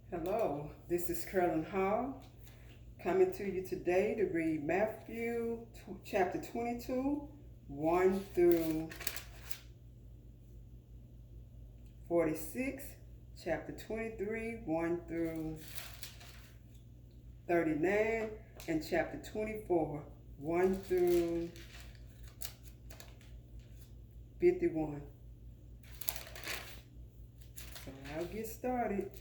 Hello, this is Karolyn Hall coming to you today to read Matthew chapter 22, 1 through 46, chapter 23, 1 through 39, and chapter 24, 1 through 51. So I'll get started.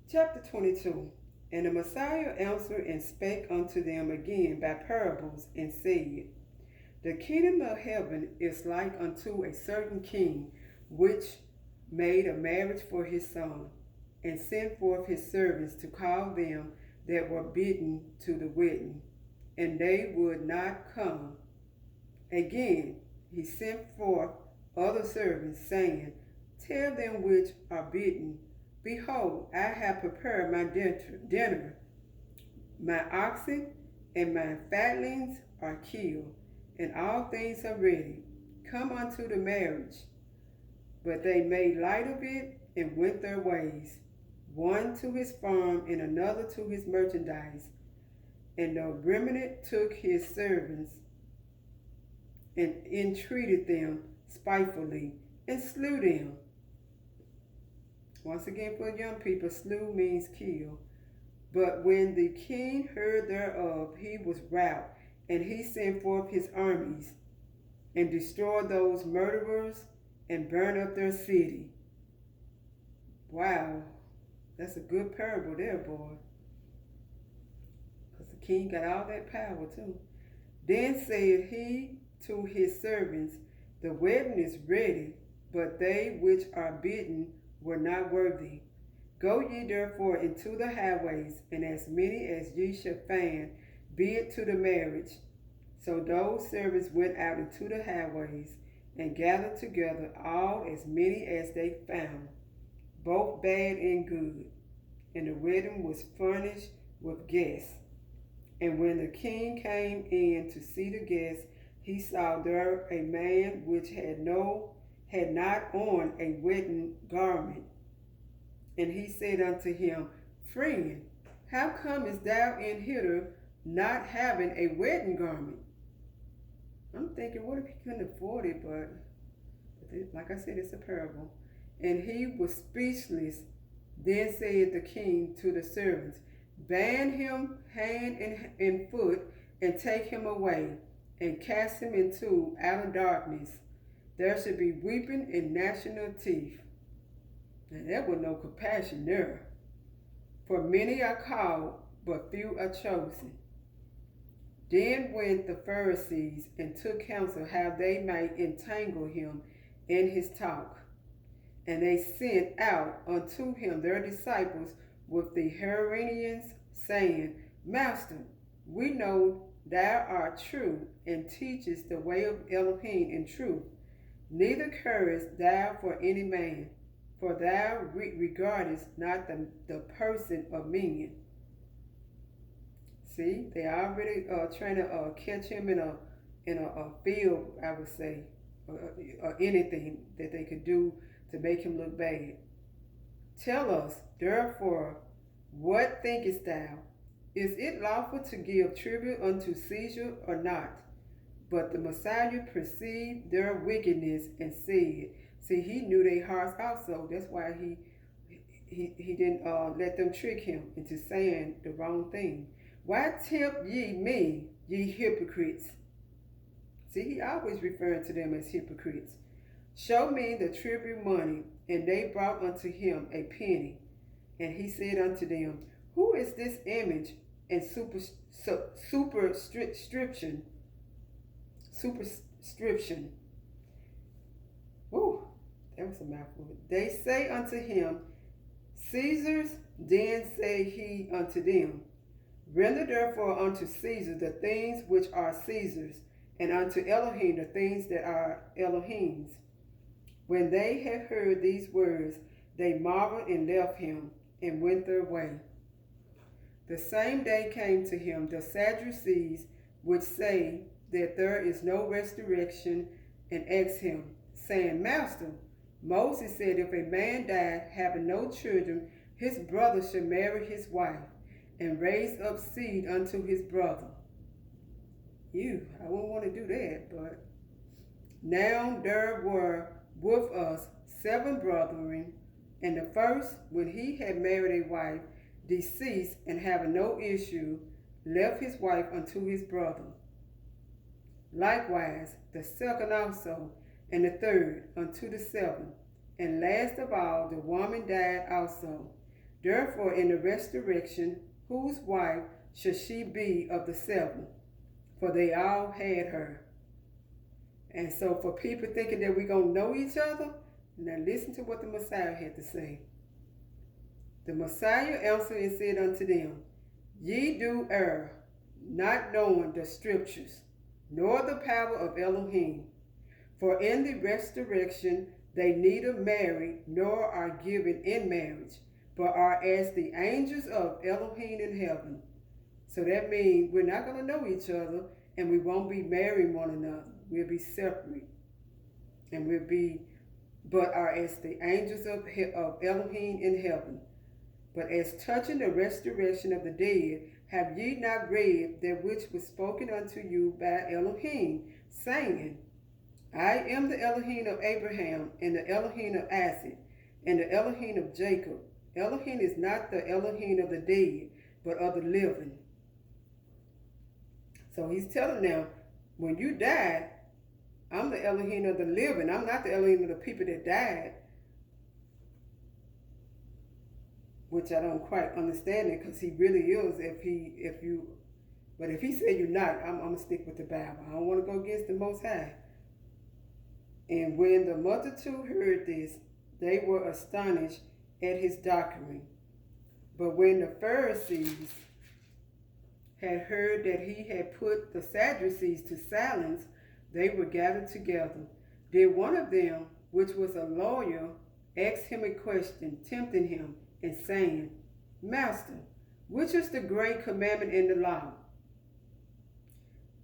Chapter 22. And the Messiah answered and spake unto them again by parables, and said, The kingdom of heaven is like unto a certain king, which made a marriage for his son, and sent forth his servants to call them that were bidden to the wedding, and they would not come. Again he sent forth other servants, saying, Tell them which are bidden, Behold, I have prepared my dinner. My oxen and my fatlings are killed, and all things are ready. Come unto the marriage. But they made light of it and went their ways, one to his farm and another to his merchandise. And the remnant took his servants and entreated them spitefully and slew them. Once again, for young people, slew means kill. But when the king heard thereof, he was wroth, and he sent forth his armies, and destroyed those murderers, and burned up their city. Wow, that's a good parable there, boy. Because the king got all that power, too. Then said he to his servants, The wedding is ready, but they which are bidden were not worthy. Go ye therefore into the highways, and as many as ye shall find, bid to the marriage. So those servants went out into the highways, and gathered together all as many as they found, both bad and good. And the wedding was furnished with guests. And when the king came in to see the guests, he saw there a man which had not on a wedding garment. And he said unto him, Friend, how comest thou in hither not having a wedding garment? I'm thinking, what if he couldn't afford it? But like I said, it's a parable. And he was speechless. Then said the king to the servants, Bind him hand and foot, and take him away, and cast him into outer darkness. There should be weeping and gnashing of teeth. And there was no compassion there. For many are called, but few are chosen. Then went the Pharisees and took counsel how they might entangle him in his talk. And they sent out unto him their disciples with the Herodians, saying, Master, we know thou art true, and teachest the way of Elohim in truth. Neither carest thou for any man, for thou regardest not the person of men. See, they already trying to catch him in a field, I would say, or anything that they could do to make him look bad. Tell us, therefore, what thinkest thou? Is it lawful to give tribute unto Caesar or not? But the Messiah perceived their wickedness and said, see, he knew their hearts also. That's why he didn't let them trick him into saying the wrong thing. Why tempt ye me, ye hypocrites? See, he always referring to them as hypocrites. Show me the tribute money. And they brought unto him a penny. And he said unto them, Who is this image and superscription? Woo, that was a mouthful. They say unto him, Caesar's. Then said he unto them, Render therefore unto Caesar the things which are Caesar's, and unto Elohim the things that are Elohim's. When they had heard these words, they marveled and left him, and went their way. The same day came to him the Sadducees, which say that there is no resurrection, and asked him, saying, Master, Moses said, if a man died having no children, his brother should marry his wife and raise up seed unto his brother. I wouldn't want to do that, but now there were with us 7 brethren, and the first, when he had married a wife, deceased, and having no issue, left his wife unto his brother. Likewise, the second also, and the third unto the 7th. And last of all, the woman died also. Therefore, in the resurrection, whose wife should she be of the 7? For they all had her. And so for people thinking that we're going to know each other, now listen to what the Messiah had to say. The Messiah answered and said unto them, Ye do err, not knowing the scriptures, nor the power of Elohim. For in the resurrection they neither marry nor are given in marriage, but are as the angels of Elohim in heaven. So that means we're not going to know each other, and we won't be marrying one another. We'll be separate. And but are as the angels of Elohim in heaven. But as touching the resurrection of the dead, have ye not read that which was spoken unto you by Elohim, saying, I am the Elohim of Abraham, and the Elohim of Isaac, and the Elohim of Jacob. Elohim is not the Elohim of the dead, but of the living. So he's telling them, when you died, I'm the Elohim of the living. I'm not the Elohim of the people that died. Which I don't quite understand it, because he really is. But if he said you're not, I'm going to stick with the Bible. I don't want to go against the Most High. And when the multitude heard this, they were astonished at his doctrine. But when the Pharisees had heard that he had put the Sadducees to silence, they were gathered together. Then one of them, which was a lawyer, asked him a question, tempting him, and saying, Master, which is the great commandment in the law?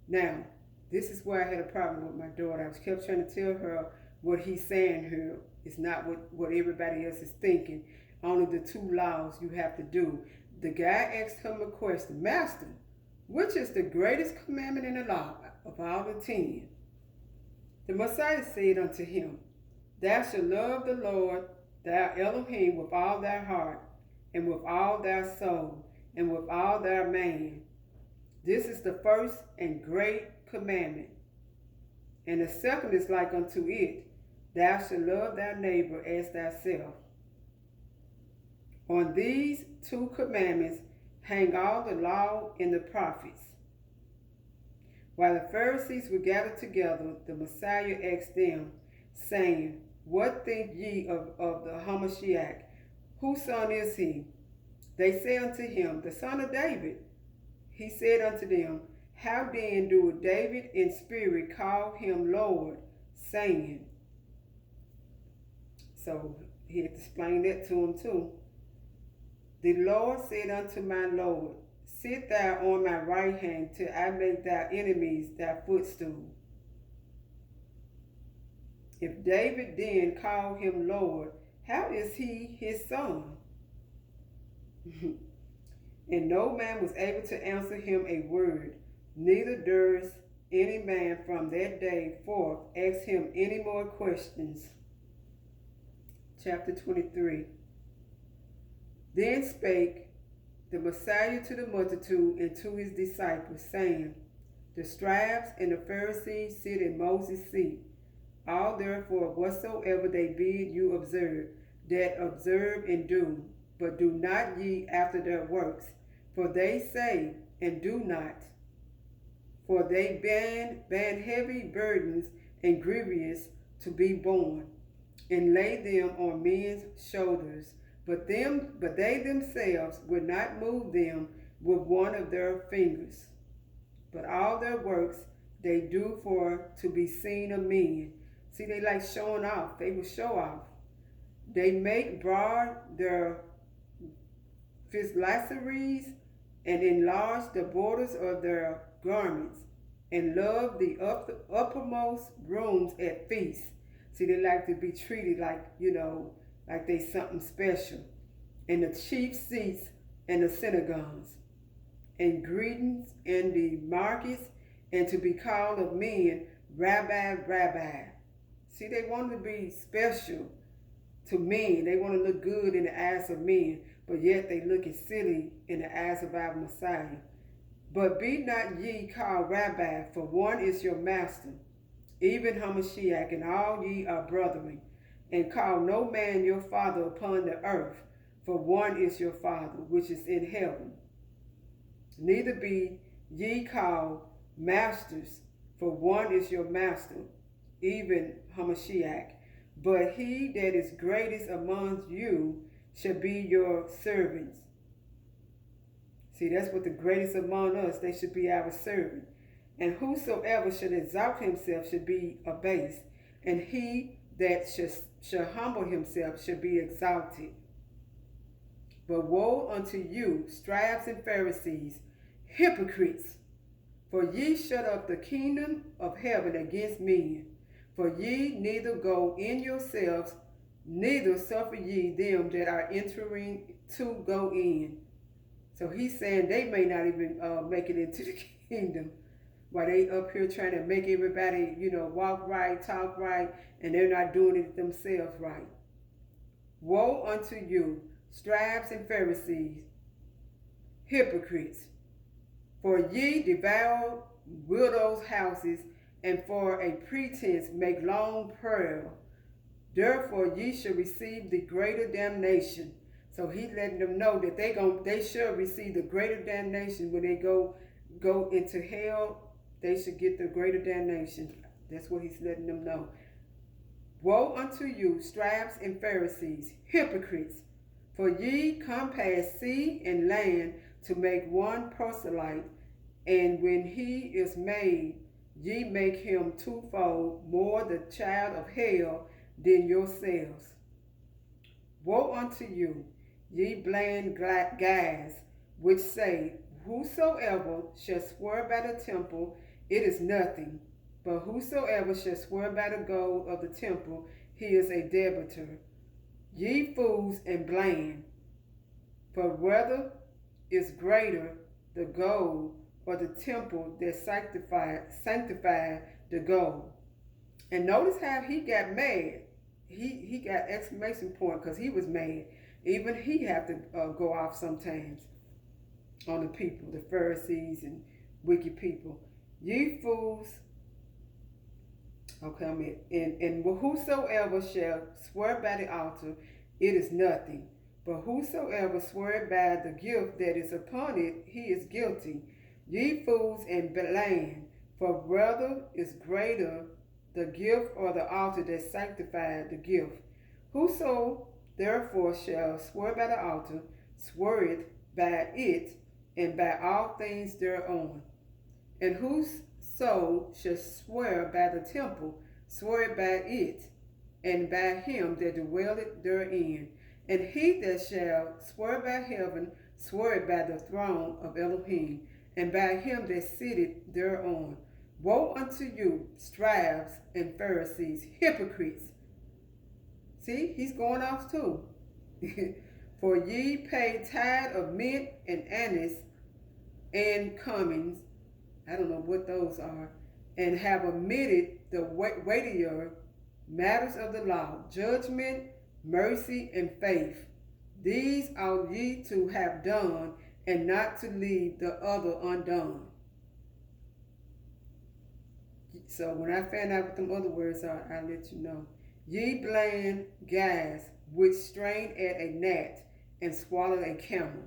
Now, this is where I had a problem with my daughter. I kept trying to tell her what he's saying here is not what everybody else is thinking. Only the 2 laws you have to do. The guy asked him a question, Master, which is the greatest commandment in the law of all the 10? The Messiah said unto him, Thou shalt love the Lord thy Elohim with all thy heart, and with all thy soul, and with all thy mind. This is the first and great commandment. And the second is like unto it, Thou shalt love thy neighbor as thyself. On these 2 commandments hang all the law and the prophets. While the Pharisees were gathered together, the Messiah asked them, saying, What think ye of the Hamashiach? Whose son is he? They say unto him, The son of David. He said unto them, How then do David in spirit call him Lord, saying? So he had to explain that to him too. The Lord said unto my Lord, Sit thou on my right hand till I make thy enemies thy footstool. If David then called him Lord, how is he his son? And no man was able to answer him a word, neither durst any man from that day forth ask him any more questions. Chapter 23. Then spake the Messiah to the multitude and to his disciples, saying, The scribes and the Pharisees sit in Moses' seat. All therefore whatsoever they bid you observe, that observe and do, but do not ye after their works. For they say and do not. For they bear heavy burdens and grievous to be borne, and lay them on men's shoulders. But they themselves would not move them with one of their fingers. But all their works they do for to be seen of men. See, they like showing off. They will show off. They make broad their phylacteries and enlarge the borders of their garments, and love the uppermost rooms at feasts, See, they like to be treated like, like they something special. And the chief seats in the synagogues, and greetings in the markets, and to be called of men, Rabbi, Rabbi. See, they want to be special to men. They want to look good in the eyes of men, but yet they looking silly in the eyes of our Messiah. But be not ye called Rabbi, for one is your master, even Hamashiach, and all ye are brethren. And call no man your father upon the earth, for one is your Father, which is in heaven. Neither be ye called masters, for one is your master, even Hamashiach. But he that is greatest among you shall be your servants. See, that's what the greatest among us, they should be our servant. And whosoever should exalt himself should be abased, and he that shall humble himself shall be exalted. But woe unto you, scribes and Pharisees, hypocrites! For ye shut up the kingdom of heaven against men. For ye neither go in yourselves, neither suffer ye them that are entering to go in. So he's saying they may not even make it into the kingdom, while they up here trying to make everybody, walk right, talk right, and they're not doing it themselves right. Woe unto you, scribes and Pharisees, hypocrites! For ye devour widows' houses, and for a pretense make long prayer. Therefore ye shall receive the greater damnation. So he's letting them know that they shall receive the greater damnation when they go into hell. They should get the greater damnation. That's what he's letting them know. Woe unto you, scribes and Pharisees, hypocrites! For ye compass sea and land to make one proselyte, and when he is made, ye make him twofold more the child of hell than yourselves. Woe unto you, ye blind guides, which say, whosoever shall swear by the temple, it is nothing. But whosoever shall swear by the gold of the temple, he is a debtor. Ye fools and blind! For whether is greater, the gold or the temple that sanctified the gold? And notice how he got mad. He got exclamation point because he was mad. Even he had to go off sometimes on the people, the Pharisees and wicked people. Ye fools. Okay, and whosoever shall swear by the altar, it is nothing. But whosoever swear by the gift that is upon it, he is guilty. Ye fools and blind, for whether is greater, the gift or the altar that sanctified the gift? Whoso therefore shall swear by the altar, swear it by it, and by all things thereon. And whoso shall swear by the temple, swear it by it, and by him that dwelleth therein. And he that shall swear by heaven, swear it by the throne of Elohim, and by him that sitteth thereon. Woe unto you, scribes and Pharisees, hypocrites! See, he's going off too. For ye pay tithe of mint and anise and cummins, I don't know what those are, and have omitted the weightier matters of the law, judgment, mercy, and faith. These ought ye to have done, and not to leave the other undone. So when I find out what them other words are, I'll let you know. Ye blind guides, which strain at a gnat and swallow a camel.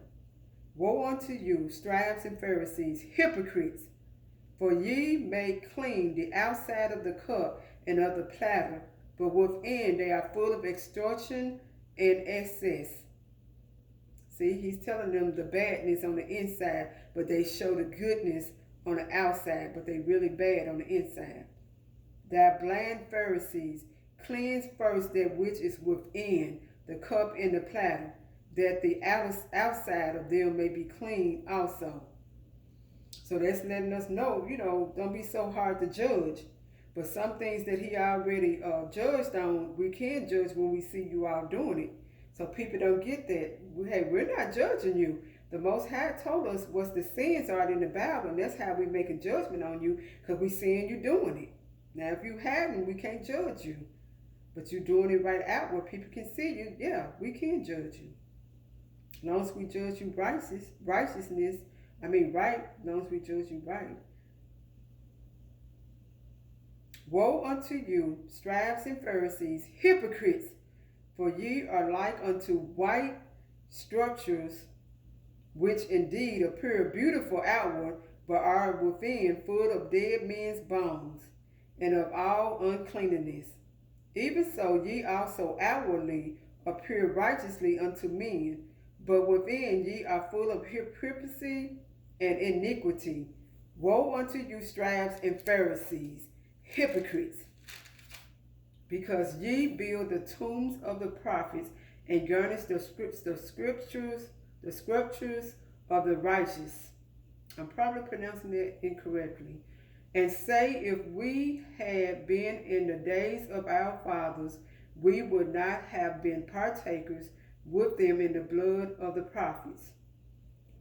Woe unto you, scribes and Pharisees, hypocrites! For ye make clean the outside of the cup and of the platter, but within they are full of extortion and excess. See, he's telling them the badness on the inside, but they show the goodness on the outside, but they really bad on the inside. Thou blind Pharisees, cleanse first that which is within, the cup and the platter, that the outside of them may be clean also. So that's letting us know, don't be so hard to judge. But some things that he already judged on, we can judge when we see you all doing it. So people don't get that. Hey, we're not judging you. The Most High told us what the sins are in the Bible, and that's how we make a judgment on you, because we seeing you doing it. Now, if you haven't, we can't judge you. But you're doing it right out where people can see you, yeah, we can judge you. As long as we judge you right, as long as we judge you right. Woe unto you, scribes and Pharisees, hypocrites! For ye are like unto white structures, which indeed appear beautiful outward, but are within full of dead men's bones, and of all uncleanness. Even so ye also outwardly appear righteously unto men, but within ye are full of hypocrisy and iniquity. Woe unto you, scribes and Pharisees, hypocrites! Because ye build the tombs of the prophets and garnish the scriptures of the righteous. I'm probably pronouncing that incorrectly. And say, if we had been in the days of our fathers, we would not have been partakers with them in the blood of the prophets.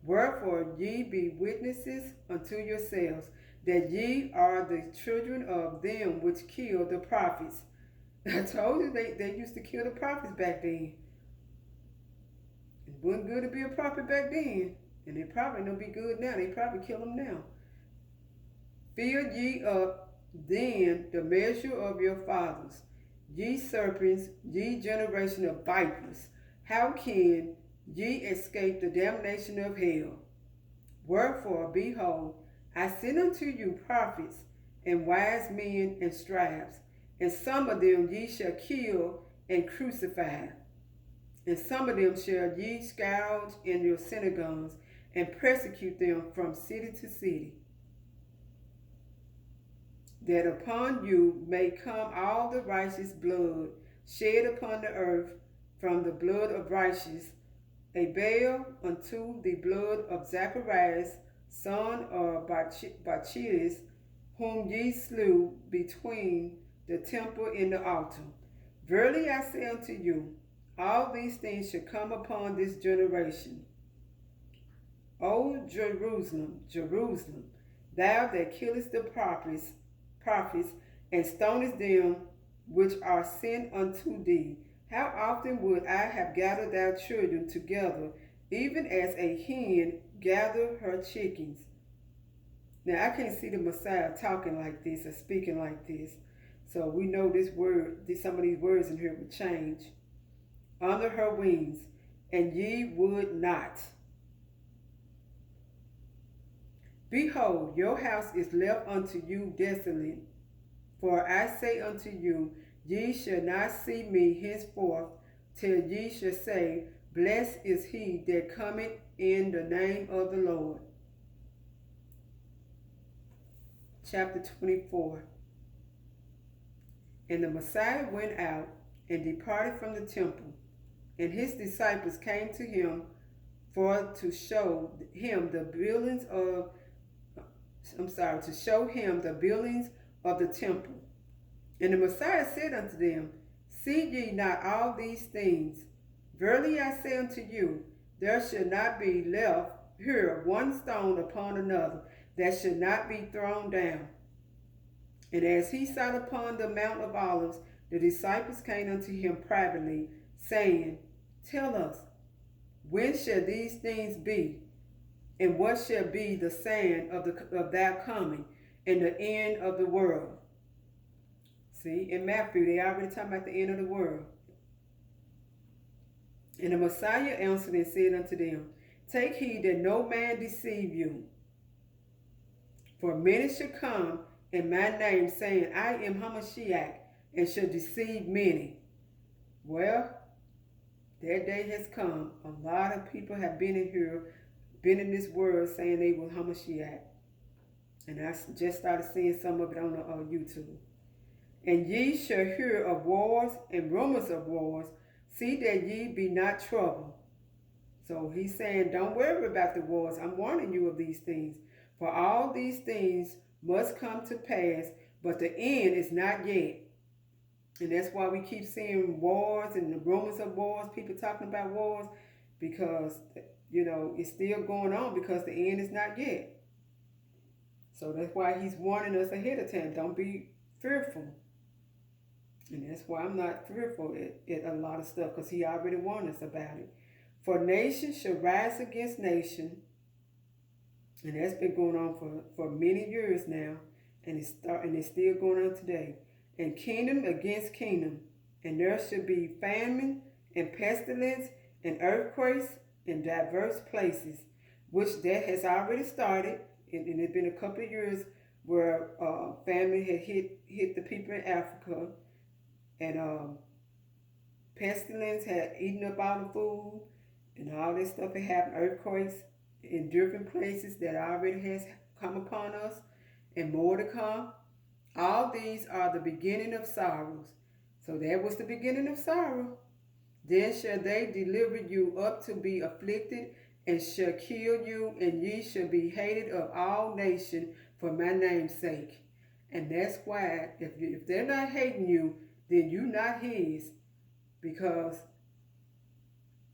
Wherefore ye be witnesses unto yourselves, that ye are the children of them which killed the prophets. I told you they used to kill the prophets back then. It wasn't good to be a prophet back then. And they probably don't be good now. They probably kill them now. Fill ye up then the measure of your fathers, ye serpents, ye generation of vipers. How can ye escape the damnation of hell? Wherefore, behold, I send unto you prophets and wise men and scribes, and some of them ye shall kill and crucify, and some of them shall ye scourge in your synagogues, and persecute them from city to city, that upon you may come all the righteous blood shed upon the earth, from the blood of righteous Abel unto the blood of Zacharias, son of Barachias, whom ye slew between the temple and the altar. Verily I say unto you, all these things shall come upon this generation. O Jerusalem, Jerusalem, thou that killest the prophets, and stonest them which are sent unto thee, how often would I have gathered thy children together, even as a hen gathereth her chickens? Now I can't see the Messiah talking like this or speaking like this. So we know this word, some of these words in here would change. Under her wings, and ye would not. Behold, your house is left unto you desolate. For I say unto you, ye shall not see me henceforth, till ye shall say, blessed is he that cometh in the name of the Lord. Chapter 24. And the Messiah went out and departed from the temple, and his disciples came to him to show him the buildings of the temple. And the Messiah said unto them, see ye not all these things? Verily I say unto you, there shall not be left here one stone upon another that shall not be thrown down. And as he sat upon the Mount of Olives, the disciples came unto him privately, saying, tell us, when shall these things be? And what shall be the sign of thy coming and the end of the world? See, in Matthew, they already talking about the end of the world. And the Messiah answered and said unto them, take heed that no man deceive you. For many shall come in my name, saying, I am Hamashiach, and shall deceive many. Well, that day has come. A lot of people have been in this world saying they were Hamashiach. And I just started seeing some of it on YouTube. And ye shall hear of wars and rumors of wars. See that ye be not troubled. So he's saying, don't worry about the wars. I'm warning you of these things. For all these things must come to pass, but the end is not yet. And that's why we keep seeing wars and the rumors of wars, people talking about wars, because, it's still going on because the end is not yet. So that's why he's warning us ahead of time. Don't be fearful. And that's why I'm not fearful at a lot of stuff, because he already warned us about it. For nation shall rise against nation, and that's been going on for many years now, and it's still going on today. And kingdom against kingdom, and there shall be famine and pestilence and earthquakes in diverse places, which that has already started. And it's been a couple of years where famine had hit the people in Africa, and pestilence had eaten up all the food, and all this stuff had happened. Earthquakes in different places that already has come upon us, and more to come. All these are the beginning of sorrows. So that was the beginning of sorrow. Then shall they deliver you up to be afflicted, and shall kill you, and ye shall be hated of all nations for my name's sake. And that's why, if they're not hating you, then you not his. Because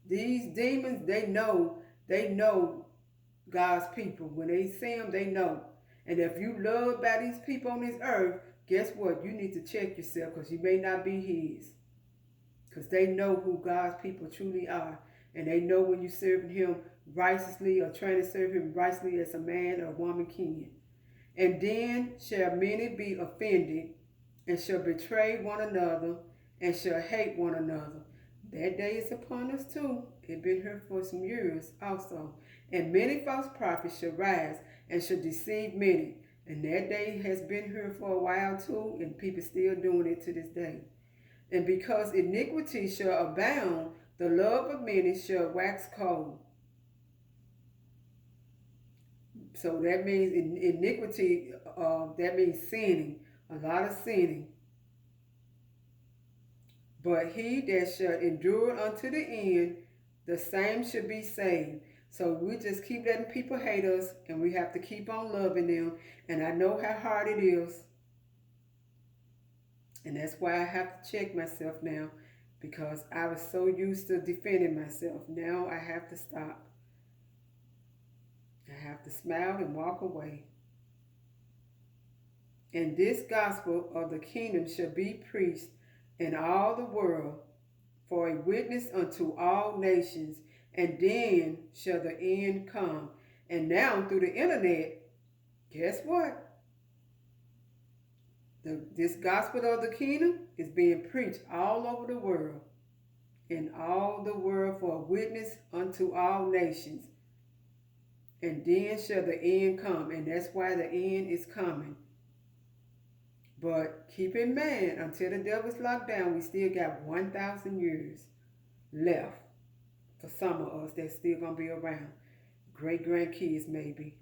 these demons, they know God's people. When they see them, they know. And if you loved by these people on this earth, guess what? You need to check yourself, because you may not be his. Because they know who God's people truly are. And they know when you're serving him righteously, or trying to serve him righteously as a man or a woman can. And then shall many be offended, and shall betray one another, and shall hate one another. That day is upon us too. It's been here for some years also. And many false prophets shall rise, and shall deceive many. And that day has been here for a while too, and people still doing it to this day. And because iniquity shall abound, the love of many shall wax cold. So that means iniquity, that means sinning, a lot of sinning. But he that shall endure unto the end, the same shall be saved. So we just keep letting people hate us, and we have to keep on loving them. And I know how hard it is. And that's why I have to check myself now, because I was so used to defending myself. Now I have to stop. I have to smile and walk away. And this gospel of the kingdom shall be preached in all the world for a witness unto all nations, and then shall the end come. And now through the internet, guess what? This gospel of the kingdom is being preached all over the world, in all the world for a witness unto all nations. And then shall the end come. And that's why the end is coming. But keep in mind, until the devil's locked down, we still got 1,000 years left for some of us that's still going to be around. Great-grandkids maybe.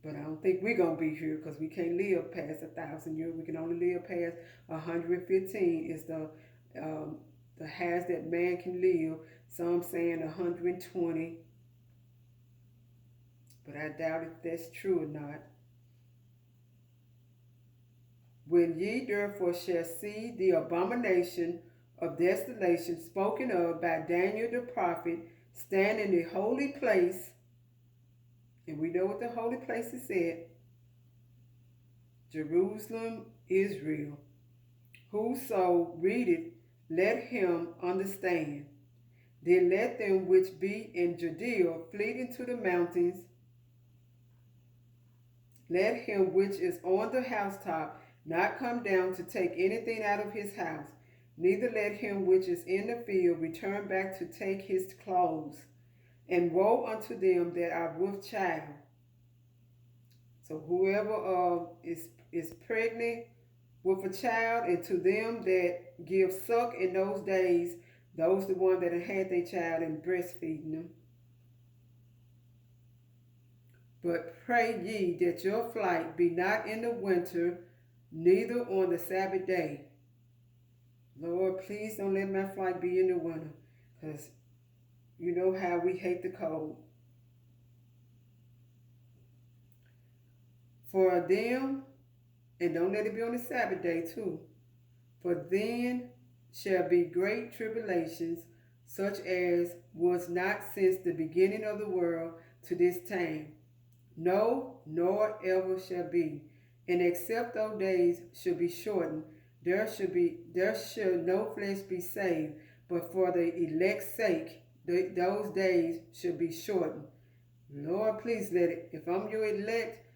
But I don't think we're going to be here, because we can't live past 1,000 years. We can only live past 115 is the highest that man can live. Some saying 120. But I doubt if that's true or not. When ye therefore shall see the abomination of desolation spoken of by Daniel the prophet stand in the holy place, and we know what the holy place is at, Jerusalem, Israel. Whoso readeth, let him understand. Then let them which be in Judea flee into the mountains. Let him which is on the housetop not come down to take anything out of his house, neither let him which is in the field return back to take his clothes. And woe unto them that are with child. So whoever is pregnant with a child, and to them that give suck in those days, those the one that had their child and breastfeeding them. But pray ye that your flight be not in the winter, neither on the Sabbath day. Lord, please don't let my flight be in the winter, because you know how we hate the cold. For them And don't let it be on the Sabbath day too. For then shall be great tribulations, such as was not since the beginning of the world to this time, no, nor ever shall be. And except those days should be shortened, there shall no flesh be saved, but for the elect's sake, those days should be shortened. Lord, please let it. If I'm your elect,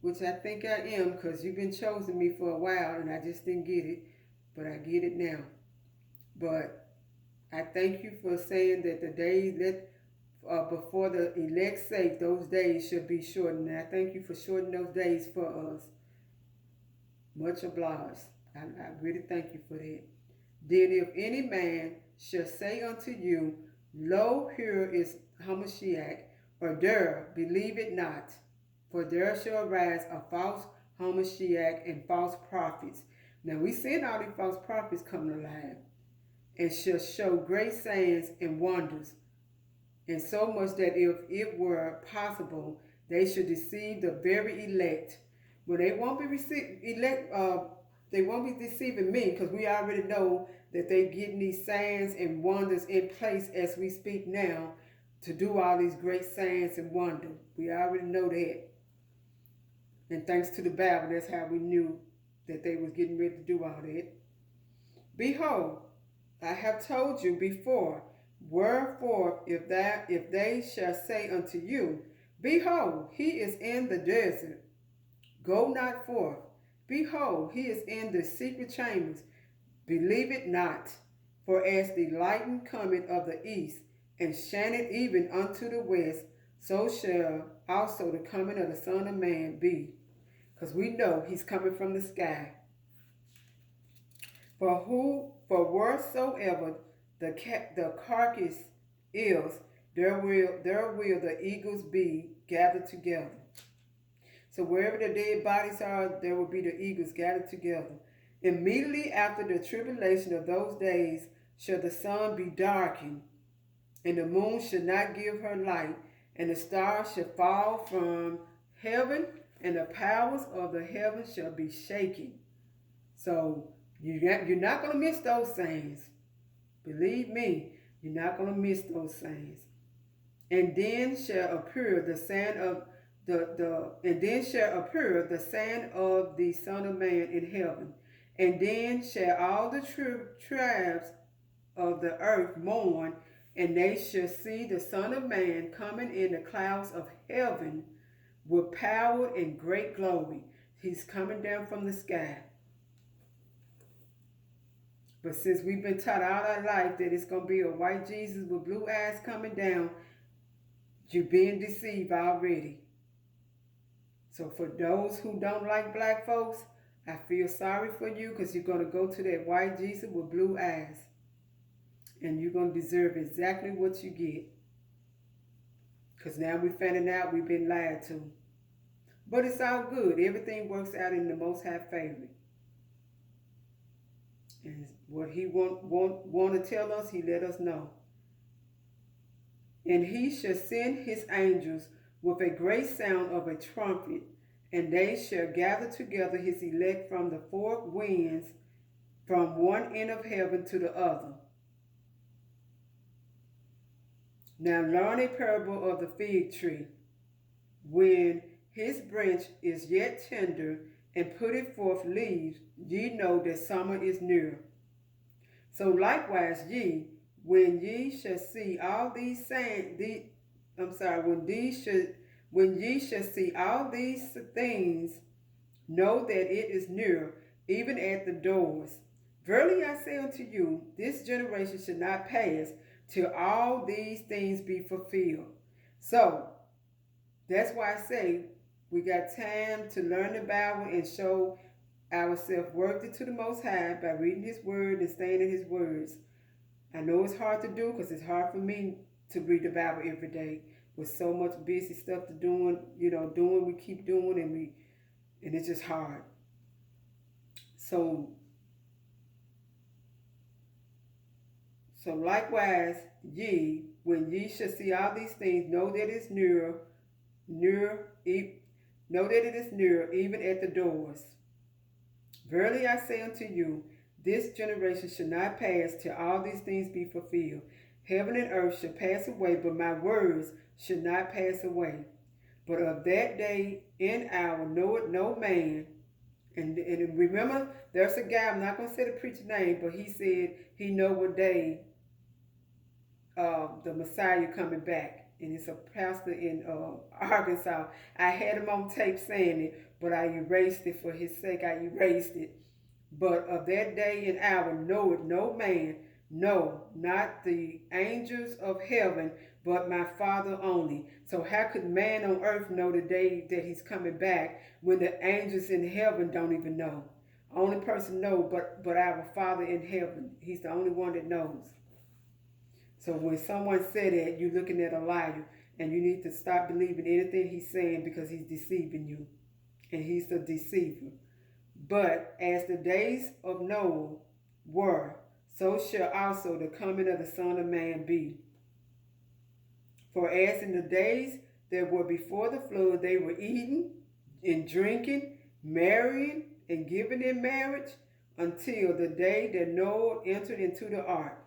which I think I am, because you've been chosen me for a while and I just didn't get it, but I get it now. But I thank you for saying that the days that before the elect's sake, those days should be shortened. And I thank you for shortening those days for us. Much obliged. I really thank you for that. Then if any man shall say unto you, Lo, here is Hamashiach, or there, believe it not. For there shall arise a false Hamashiach and false prophets. Now we seen all these false prophets coming alive, and shall show great signs and wonders, and so much that if it were possible, they should deceive the very elect. Well, they won't be they won't be deceiving me, because we already know that they're getting these signs and wonders in place as we speak now to do all these great signs and wonders. We already know that. And thanks to the Bible, that's how we knew that they was getting ready to do all that. Behold, I have told you before, wherefore if they shall say unto you, Behold, he is in the desert, go not forth. Behold, he is in the secret chambers, believe it not. For as the lightning cometh of the east, and shineth even unto the west, so shall also the coming of the Son of Man be. Because we know he's coming from the sky. For wheresoever the carcass is, there will the eagles be gathered together. So wherever the dead bodies are, there will be the eagles gathered together. Immediately after the tribulation of those days shall the sun be darkened, and the moon shall not give her light, and the stars shall fall from heaven, and the powers of the heavens shall be shaken. So you're not going to miss those things. Believe me, you're not going to miss those things. And then shall appear the sign of the sign of the Son of Man in heaven. And then shall all the tribes of the earth mourn, and they shall see the Son of Man coming in the clouds of heaven with power and great glory. He's coming down from the sky. But since we've been taught all our life that it's going to be a white Jesus with blue eyes coming down, you're being deceived already. So for those who don't like black folks, I feel sorry for you, because you're going to go to that white Jesus with blue eyes. And you're going to deserve exactly what you get. Because now we're finding out we've been lied to. But it's all good. Everything works out in the Most High favor. And what he want to tell us, he let us know. And he shall send his angels with a great sound of a trumpet, and they shall gather together his elect from the four winds, from one end of heaven to the other. Now learn a parable of the fig tree. When his branch is yet tender, and putteth forth leaves, ye know that summer is near. So likewise ye, when ye shall see all these when ye shall see all these things, know that it is near, even at the doors. Verily I say unto you, this generation shall not pass till all these things be fulfilled. So that's why I say we got time to learn the Bible and show ourselves worthy to the Most High by reading his word and staying in his words. I know it's hard to do, because it's hard for me to read the Bible every day with so much busy stuff to doing, we keep doing, and it's just hard. So likewise ye, when ye shall see all these things, know that it's near, Know that it is near, even at the doors. Verily I say unto you, this generation shall not pass till all these things be fulfilled. Heaven and earth shall pass away, but my words shall not pass away. But of that day and hour knoweth no man. And remember, there's a guy, I'm not going to say the preacher's name, but he said he know what day the Messiah coming back. And it's a pastor in Arkansas. I had him on tape saying it, but I erased it for his sake. I erased it. But of that day and hour knoweth no man, no, not the angels of heaven, but my Father only. So how could man on earth know the day that he's coming back when the angels in heaven don't even know? Only person know but our Father in heaven. He's the only one that knows. So when someone said that, you're looking at a liar, and you need to stop believing anything he's saying because he's deceiving you. And he's the deceiver. But as the days of Noah were, so shall also the coming of the Son of Man be. For as in the days that were before the flood, they were eating and drinking, marrying and giving in marriage, until the day that Noah entered into the ark.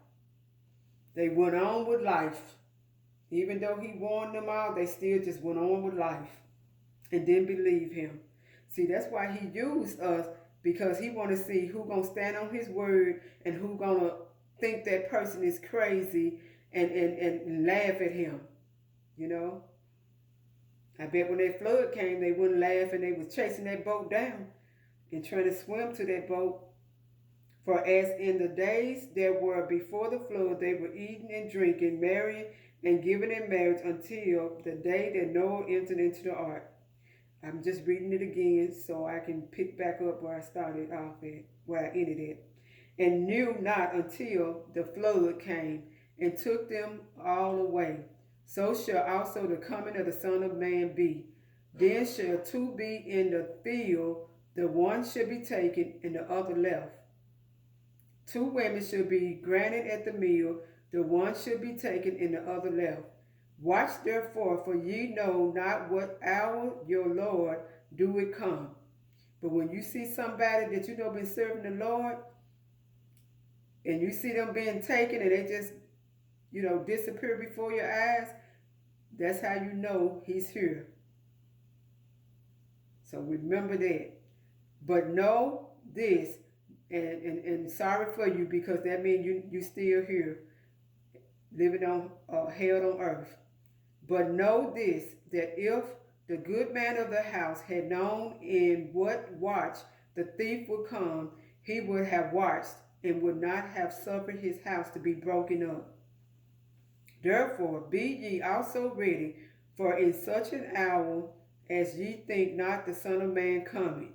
They went on with life. Even though he warned them all, they still just went on with life and didn't believe him. See, that's why he used us, because he want to see who going to stand on his word and who going to think that person is crazy and laugh at him. You know? I bet when that flood came, they wouldn't laugh and they was chasing that boat down and trying to swim to that boat. For as in the days that were before the flood, they were eating and drinking, marrying and giving in marriage, until the day that Noah entered into the ark. I'm just reading it again so I can pick back up where I started off at, where I ended it. And knew not until the flood came and took them all away. So shall also the coming of the Son of Man be. Then shall two be in the field, the one shall be taken and the other left. Two women shall be granted at the meal, the one shall be taken and the other left. Watch therefore, for ye know not what hour your Lord do it come. But when you see somebody that you know been serving the Lord, and you see them being taken and they just, disappear before your eyes, that's how you know he's here. So remember that. But know this, and sorry for you, because that means you still here, living on held on earth. But know this, that if the good man of the house had known in what watch the thief would come, he would have watched and would not have suffered his house to be broken up. Therefore be ye also ready, for in such an hour as ye think not the Son of Man coming.